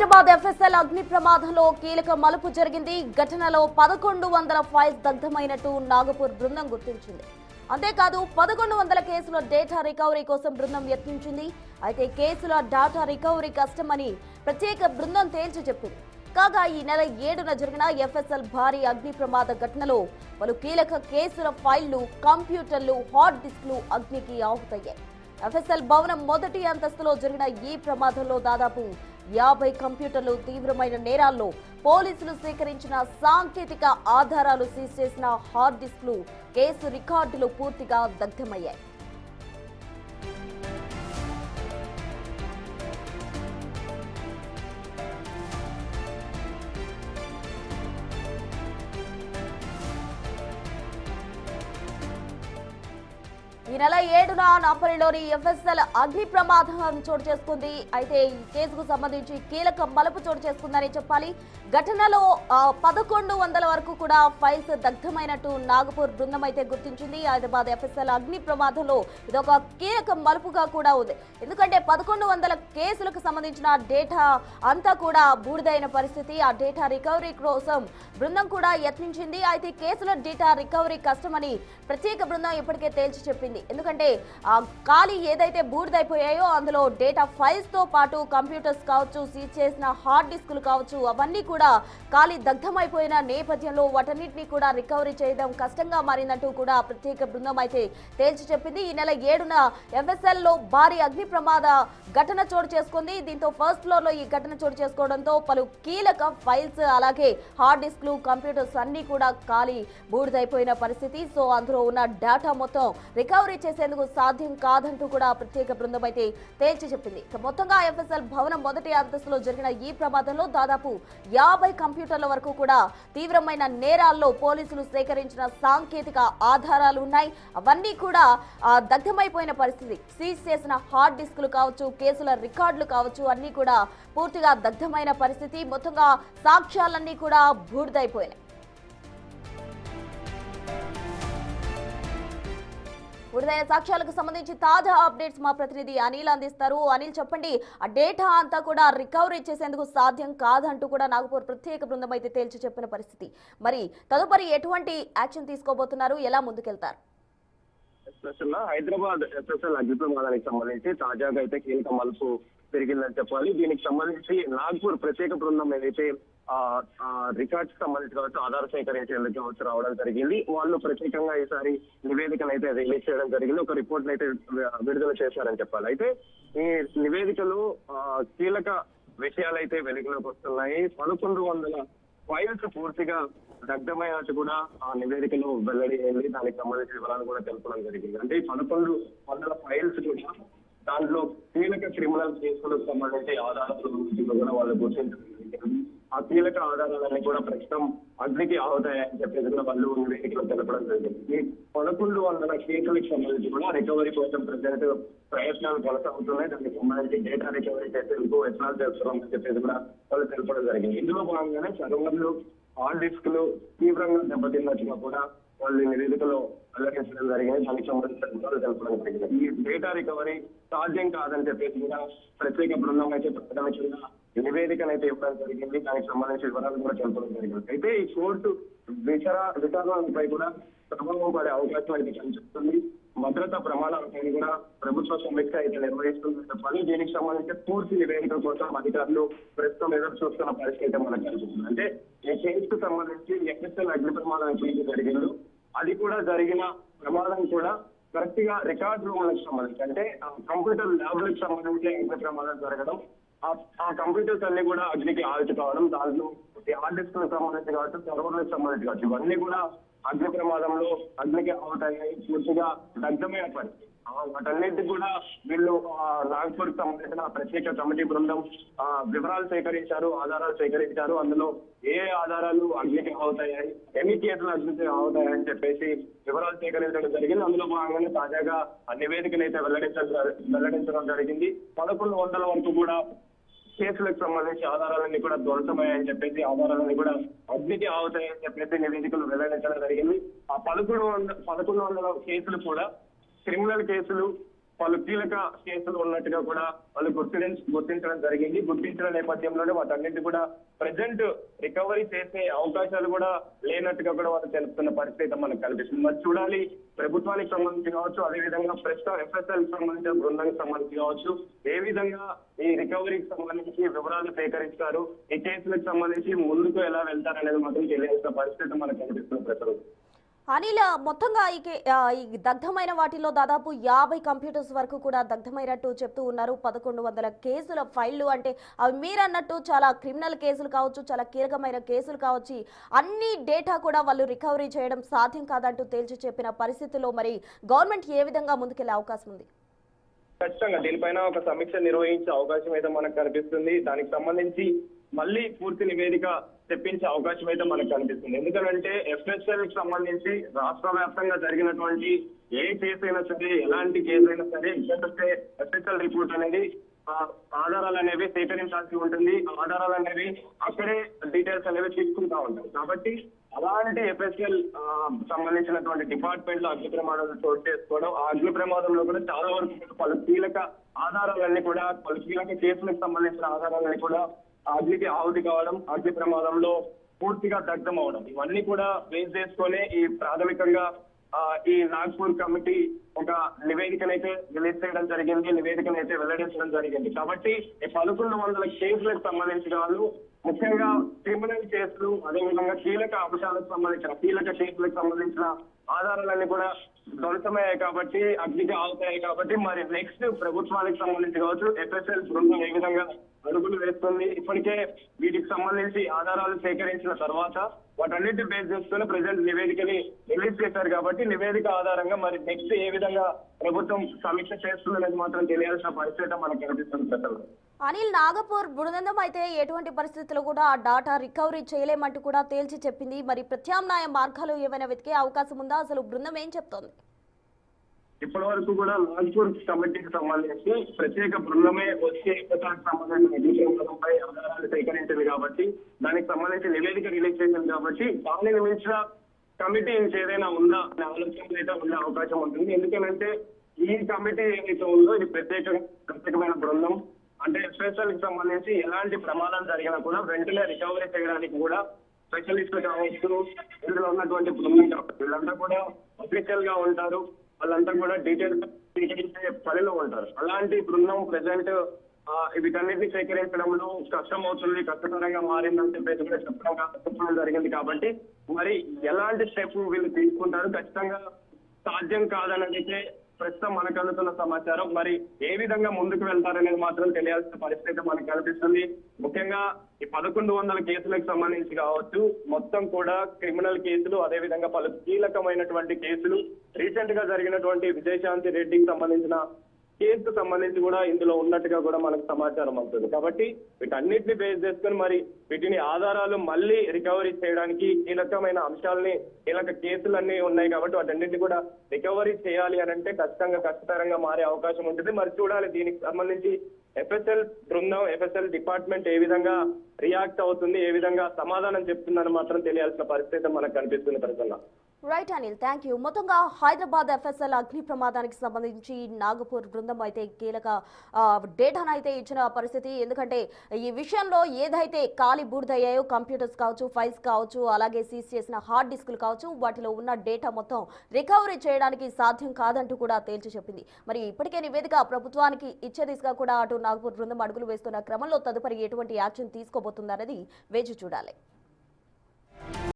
Hyderabad FSL అగ్ని ప్రమాదంలో కీలక మలుపు జరిగింది. ఘటనలో 1100 ఫైల్స్ దగ్ధమైనట్టు నాగపూర్ బృందం గుర్తించింది. అంతేకాదు 1100 కేసుల డేటా రికవరీ కోసం బృందం యత్నించింది. అయితే కేసుల డేటా రికవరీ కష్టమని ప్రత్యేక బృందం తేల్చి చెప్పింది. కాగా ఈ నెల 7న జరిగిన ఎఫ్ఎస్ఎల్ భారీ అగ్ని ప్రమాద ఘటనలో పలు కీలక కేసుల ఫైళ్లు, కంప్యూటర్లు, హార్డ్ డిస్క్లు అగ్నికి ఆహుతయ్యాయి. ఎఫ్ఎస్ఎల్ భవనం మొదటి అంతస్తులో జరిగిన ఈ ప్రమాదంలో దాదాపు 50 కంప్యూటర్లు, తీవ్రమైన నేరాల్లో పోలీసులు సేకరించిన సాంకేతిక ఆధారాలు, సీజ్ చేసిన హార్డ్ డిస్క్లు, కేసు రికార్డులు పూర్తిగా దగ్ధమయ్యాయి. ఈ నెల 7న నాపల్లిలోని ఎఫ్ఎస్ఎల్ అగ్ని ప్రమాదం చోటు చేసుకుంది. అయితే ఈ కేసుకు సంబంధించి కీలక మలుపు చోటు చేసుకుందని చెప్పాలి. ఘటనలో 1100 వరకు కూడా ఫైల్స్ దగ్ధమైనట్టు నాగపూర్ బృందం అయితే గుర్తించింది. హైదరాబాద్ ఎఫ్ఎస్ఎల్ అగ్ని ప్రమాదంలో ఇదొక కీలక మలుపుగా కూడా ఉంది. ఎందుకంటే 1100 కేసులకు సంబంధించిన డేటా అంతా కూడా బూడిదైన పరిస్థితి. ఆ డేటా రికవరీ కోసం బృందం కూడా యత్నించింది. అయితే కేసుల డేటా రికవరీ కష్టమని ప్రత్యేక బృందం ఇప్పటికే తేల్చి చెప్పింది. ఎందుకంటే ఖాళీ ఏదైతే బూడిదైపోయాయో అందులో డేటా ఫైల్స్ తో పాటు కంప్యూటర్స్ కావచ్చు, సీజ్ చేసిన హార్డ్ డిస్కులు కావచ్చు, అవన్నీ కూడా ఖాళీ దగ్ధమైపోయిన నేపథ్యంలో వాటన్నిటిని కూడా రికవరీ చేయడం కష్టంగా మారిందంటూ కూడా ప్రత్యేక బృందం అయితే తేల్చి చెప్పింది. ఈ నెల 7న ఎఫ్ఎస్ఎల్ లో భారీ అగ్ని ప్రమాద ఘటన చోటు చేసుకుంది. దీంతో ఫస్ట్ ఫ్లోర్ లో ఈ ఘటన చోటు చేసుకోవడంతో పలు కీలక ఫైల్స్, అలాగే హార్డ్ డిస్క్లు, కంప్యూటర్స్ అన్ని కూడా ఖాళీ బూడిదైపోయిన పరిస్థితి. సో అందులో ఉన్న డేటా మొత్తం రికవరీ చేసేందుకు సాధ్యం కాదంటూ కూడా ప్రత్యేక బృందం అయితే తేల్చి చెప్పింది. మొత్తంగా ఎఫ్ఎస్ఎల్ భవనం మొదటి అంతస్తులో జరిగిన ఈ ప్రమాదంలో దాదాపు 50 కంప్యూటర్ల వరకు కూడా తీవ్రమైన నేరాల్లో పోలీసులు సేకరించిన సాంకేతిక ఆధారాలు ఉన్నాయి. అవన్నీ కూడా దగ్ధమైపోయిన పరిస్థితి. సీజ్ చేసిన హార్డ్ డిస్కులు కావచ్చు, కేసుల రికార్డులు కావచ్చు, అన్ని కూడా పూర్తిగా దగ్ధమైన పరిస్థితి. మొత్తంగా సాక్ష్యాలన్నీ కూడా బూడిదైపోయినాయి. బూడిదైన సాక్ష్యాలకు సంబంధించి తాజా అప్డేట్స్ మా ప్రతినిధి అనిల్ అందిస్తారు. అనిల్, చెప్పండి, ఆ డేటా అంతా కూడా రికవరీ చేసేందుకు సాధ్యం కాదంటూ కూడా నాగపూర్ ప్రత్యేక బృందం అయితే తేల్చి చెప్పిన పరిస్థితి. మరి తదుపరి ఎటువంటి యాక్షన్ తీసుకోబోతున్నారు, ఎలా ముందుకెళ్తారు? హైదరాబాద్ ఎఫ్ఎస్ఎల్ అగ్ని ప్రమాదానికి సంబంధించి తాజాగా అయితే కీలక మలుపు పెరిగిందని చెప్పాలి. దీనికి సంబంధించి నాగపూర్ ప్రత్యేక బృందం ఏదైతే రికార్డ్స్ సంబంధించి కావచ్చు, ఆధార సేకరించేందుకు కావచ్చు రావడం జరిగింది. వాళ్ళు ప్రత్యేకంగా ఈసారి నివేదికను అయితే రిలీజ్ చేయడం జరిగింది. ఒక రిపోర్ట్ అయితే విడుదల చేశారని చెప్పాలి. అయితే ఈ నివేదికలో కీలక విషయాలు అయితే వెలుగులోకి వస్తున్నాయి. 1100 ఫైల్స్ పూర్తిగా దగ్ధమైనట్టు కూడా ఆ నివేదికలో వెల్లడి అయింది. దానికి సంబంధించిన వివరాలు కూడా తెలపడం జరిగింది. అంటే ఈ 1100 ఫైల్స్ కూడా దాంట్లో కీలక క్రిమినల్ కేసులకు సంబంధించి ఆధారాలు కూడా వాళ్ళు గుర్తించడం జరిగింది. ఆ కీలక ఆధారాలన్నీ కూడా ప్రస్తుతం అగ్నికి ఆవుతాయని చెప్పేసి కూడా వాళ్ళు నివేదికలో తెలపడం జరిగింది. ఈ 1100 కేసులకు సంబంధించి కూడా రికవరీ కోసం ప్రజెంట్ ప్రయత్నాలు కొనసాగుతున్నాయి. దానికి సంబంధించి డేటా రికవరీ చేసేందుకు ఎట్లా చేస్తున్నామని చెప్పేసి కూడా వాళ్ళు తెలపడం జరిగింది. ఇందులో భాగంగానే సర్వర్లు, హార్డ్ డిస్క్లు తీవ్రంగా దెబ్బతిన్నట్టుగా కూడా వాళ్ళు నివేదికలో వెల్లడించడం జరిగింది. దానికి సంబంధించిన వివరాలు తెలపడం జరిగింది. ఈ డేటా రికవరీ సాధ్యం కాదని చెప్పేసి కూడా ప్రత్యేక బృందం అయితే ప్రాథమికంగా నివేదికను ఇవ్వడం జరిగింది. దానికి సంబంధించిన వివరాలు కూడా తెలపడం జరిగింది. అయితే ఈ కోర్టు విచారణపై కూడా ప్రభావం పడే అవకాశం అయితే కనిపిస్తుంది. భద్రతా ప్రమాణాలపై కూడా ప్రభుత్వ సమీక్ష అయితే నిర్వహిస్తుందని చెప్పాలి. దీనికి సంబంధించి పూర్తి నివేదిక కోసం అధికారులు ప్రస్తుతం ఎదురు చూస్తున్న పరిస్థితి అయితే మనకు కనిపిస్తుంది. అంటే ఈ కేసుకు సంబంధించి ఎఫ్ఎస్ఎల్ అగ్ని ప్రమాదం కేసు జరిగిందో అది కూడా జరిగిన ప్రమాదం కూడా కరెక్ట్ గా రికార్డ్ రూమ్లకు సంబంధించి, అంటే కంప్యూటర్ ల్యాబ్లకు సంబంధించి అగ్ని ప్రమాదం జరగడం, ఆ కంప్యూటర్స్ అన్ని కూడా అగ్నికి ఆల్చి కావడం, దాంట్లో హార్డ్ డిస్క్ సంబంధించి కావచ్చు, సర్వర్లకు సంబంధించి కావచ్చు, ఇవన్నీ కూడా అగ్ని ప్రమాదంలో అగ్నికి అవుతాయి, పూర్తిగా దగ్ధమైన పరిస్థితి. వాటన్నిటికి కూడా వీళ్ళు నాగపూర్ సంబంధించిన ప్రత్యేక కమిటీ బృందం వివరాలు సేకరించారు, ఆధారాలు సేకరించారు. అందులో ఏ ఆధారాలు అగ్నికి అవుతాయి, ఎన్ని కేసులు అగ్నికి అవుతాయని చెప్పేసి వివరాలు సేకరించడం జరిగింది. అందులో భాగంగానే తాజాగా నివేదికను అయితే వెల్లడించడం జరిగింది. 1100 వరకు కూడా కేసులకు సంబంధించి ఆధారాలన్నీ కూడా ధ్వంసమయ్యాయని చెప్పేసి, ఆధారాలన్నీ కూడా అగ్నికి అవుతాయని చెప్పేసి నివేదికలు వెల్లడించడం జరిగింది. ఆ 1100 కేసులు కూడా క్రిమినల్ కేసులు, పలు కీలక కేసులు ఉన్నట్టుగా కూడా వాళ్ళు గుర్తించడం జరిగింది. గుర్తించిన నేపథ్యంలోనే వాటన్నింటి కూడా ప్రజెంట్ రికవరీ చేసే అవకాశాలు కూడా లేనట్టుగా కూడా వాళ్ళు తెలుపుతున్న పరిస్థితి మనకు కనిపిస్తుంది. మరి చూడాలి, ప్రభుత్వానికి సంబంధించి కావచ్చు, అదేవిధంగా ప్రస్తుతం ఎఫ్ఎస్ఎల్ సంబంధించిన బృందానికి సంబంధించి కావచ్చు, ఏ విధంగా ఈ రికవరీకి సంబంధించి వివరాలు సేకరిస్తారు, ఈ కేసులకు సంబంధించి ముందుకు ఎలా వెళ్తారనేది మాత్రం తెలియాల్సిన పరిస్థితి మనకు కనిపిస్తుంది ప్రజలు. అనిల్, మొత్తంగా ఈ దగ్ధమైన వాటిలో దాదాపు 50 కంప్యూటర్స్ వరకు కూడా దగ్ధమైనట్టు చెప్తూ ఉన్నారు. 1100 కేసుల ఫైళ్లు, అంటే అవి మీరన్నట్టు చాలా క్రిమినల్ కేసులు కావచ్చు, చాలా కీలకమైన కేసులు కావచ్చు, అన్ని డేటా కూడా వాళ్ళు రికవరీ చేయడం సాధ్యం కాదంటూ తేల్చి చెప్పిన పరిస్థితుల్లో మరి గవర్నమెంట్ ఏ విధంగా ముందుకెళ్లే అవకాశం ఉంది? ఖచ్చితంగా దీనిపైన ఒక సమీక్ష నిర్వహించే అవకాశం అయితే మనకు కనిపిస్తుంది. దానికి సంబంధించి మళ్ళీ పూర్తి నివేదిక తెప్పించే అవకాశం అయితే మనకు కనిపిస్తుంది. ఎందుకంటే ఎఫ్ఎస్ఎల్ కి సంబంధించి రాష్ట్ర వ్యాప్తంగా జరిగినటువంటి ఏ కేసు అయినా సరే, ఎలాంటి కేసు అయినా సరే, ఎఫ్ఎస్ఎల్ రిపోర్ట్ అనేది ఆధారాలు అనేవి సేకరించాల్సి ఉంటుంది. ఆధారాలు అనేవి అక్కడే డీటెయిల్స్ అనేవి తీసుకుంటా ఉంటాయి. కాబట్టి అలాంటి ఎఫ్ఎస్ఎల్ సంబంధించినటువంటి డిపార్ట్మెంట్ లో అగ్ని ప్రమాదాలు చోటు చేసుకోవడం, ఆ అగ్ని ప్రమాదంలో కూడా చాలా వరకు పలు కీలక ఆధారాలన్నీ కూడా, పలు కీలక కేసులకు సంబంధించిన ఆధారాలన్నీ కూడా అగ్నికి ఆహుతి కావడం, అగ్ని ప్రమాదంలో పూర్తిగా దగ్ధం అవడం, ఇవన్నీ కూడా బేస్ చేసుకునే ఈ ప్రాథమికంగా ఈ నాగ్పూర్ కమిటీ ఒక నివేదికనైతే రిలీజ్ చేయడం జరిగింది, నివేదికనైతే వెల్లడించడం జరిగింది. కాబట్టి ఈ 1100 కేసులకు సంబంధించిన వాళ్ళు ముఖ్యంగా క్రిమినల్ కేసులు, అదేవిధంగా కీలక అంశాలకు సంబంధించిన కీలక కేసులకు సంబంధించిన ఆధారాలన్నీ కూడా ధ్వంసమయ్యాయి కాబట్టి, అగ్నికి ఆగుతాయి కాబట్టి, మరి నెక్స్ట్ ప్రభుత్వానికి సంబంధించి కావచ్చు, ఎఫ్ఎస్ఎల్ బృందం ఏ విధంగా అడుగులు వేస్తుంది, ఇప్పటికే వీటికి సంబంధించి ఆధారాలు సేకరించిన తర్వాత వాటన్నిటి బేస్ చేసుకుని ప్రజెంట్ నివేదికని రిలీజ్ చేశారు. కాబట్టి నివేదిక ఆధారంగా మరి నెక్స్ట్ ఏ విధంగా ప్రభుత్వం సమీక్ష చేస్తుందనేది మాత్రం తెలియాల్సిన పరిస్థితి మనకు కనిపిస్తుంది ప్రజలు. అనిల్, నాగపూర్ బృందం అయితే ఎటువంటి పరిస్థితుల్లో కూడా ఆ డాటా రికవరీ చేయలేమంటూ కూడా తేల్చి చెప్పింది. మరి ప్రత్యామ్నాయ మార్గాలు ఏమైనా వెతికే అవకాశం ఉందా? అసలు బృందం ఏం చెప్తోంది? ఇప్పటి వరకు కూడా నాగ్పూర్ కమిటీకి సంబంధించి ప్రత్యేక బృందమే వచ్చి సంబంధించిన ఆధారాలు సేకరించింది కాబట్టి, దానికి సంబంధించి నివేదిక రిలీజ్ చేసింది కాబట్టి, దానిని మించిన కమిటీ ఇంకేదైనా ఉందా అనే ఆలోచన అయితే ఉండే అవకాశం ఉంటుంది. ఎందుకంటే ఈ కమిటీ ఏదైతే ఉందో ఇది ప్రత్యేకమైన బృందం. అంటే ఎఫ్ఎస్ఎల్ కి సంబంధించి ఎలాంటి ప్రమాదం జరిగినా కూడా వెంటనే రికవరీ చేయడానికి కూడా స్పెషలిస్టులు కావచ్చు, ఇందులో ఉన్నటువంటి బృందం కావచ్చు, వీళ్ళంతా కూడా అఫీషియల్ గా ఉంటారు. వాళ్ళంతా కూడా డీటెయిల్స్ సేకరించే పనిలో ఉంటారు. అలాంటి బృందం ప్రెసెంట్ వీటన్నిటిని సేకరించడంలో కష్టం అవుతుంది, కష్టతరంగా మారిందని చెప్పేసి కూడా చెప్పడం జరిగింది. కాబట్టి మరి ఎలాంటి స్టెప్ వీళ్ళు తీసుకుంటారు, ఖచ్చితంగా సాధ్యం కాదనైతే ప్రస్తుతం మనకు అందుతున్న సమాచారం. మరి ఏ విధంగా ముందుకు వెళ్తారనేది మాత్రం తెలియాల్సిన పరిస్థితి మనకు కనిపిస్తుంది. ముఖ్యంగా ఈ 1100 కేసులకు సంబంధించి కావచ్చు, మొత్తం కూడా క్రిమినల్ కేసులు, అదేవిధంగా పలు కీలకమైనటువంటి కేసులు, రీసెంట్ గా జరిగినటువంటి విజయశాంతి రెడ్డికి సంబంధించిన కేసుకు సంబంధించి కూడా ఇందులో ఉన్నట్టుగా కూడా మనకు సమాచారం అవుతుంది. కాబట్టి వీటన్నిటిని బేస్ చేసుకుని మరి వీటిని ఆధారాలు మళ్ళీ రికవరీ చేయడానికి కీలకమైన అంశాలని, కీలక కేసులన్నీ ఉన్నాయి కాబట్టి వాటన్నిటిని కూడా రికవరీ చేయాలి అని అంటే ఖచ్చితంగా కష్టతరంగా మారే అవకాశం ఉంటుంది. మరి చూడాలి, దీనికి సంబంధించి ఎఫ్ఎస్ఎల్ బృందం, ఎఫ్ఎస్ఎల్ డిపార్ట్మెంట్ ఏ విధంగా రియాక్ట్ అవుతుంది, ఏ విధంగా సమాధానం చెప్తుందని మాత్రం తెలియాల్సిన పరిస్థితి మనకు కనిపిస్తుంది ప్రజల్లో. Right Anil, thank you. మొత్తంగా హైదరాబాద్ ఎఫ్ఎస్ఎల్ అగ్ని ప్రమాదానికి సంబంధించి నాగపూర్ బృందం అయితే కీలక డేటాను అయితే ఇచ్చిన పరిస్థితి. ఎందుకంటే ఈ విషయంలో ఏదైతే ఖాళీ బూడిదయ్యాయో కంప్యూటర్స్ కావచ్చు, ఫైల్స్ కావచ్చు, అలాగే సీజ్ చేసిన హార్డ్ డిస్కులు కావచ్చు, వాటిలో ఉన్న డేటా మొత్తం రికవరీ చేయడానికి సాధ్యం కాదంటూ కూడా తేల్చి చెప్పింది. మరి ఇప్పటికే నివేదిక ప్రభుత్వానికి ఇచ్చే దిశగా కూడా అటు నాగపూర్ బృందం అడుగులు వేస్తున్న క్రమంలో తదుపరి ఎటువంటి యాక్షన్ తీసుకోబోతుందనేది వేచి చూడాలి.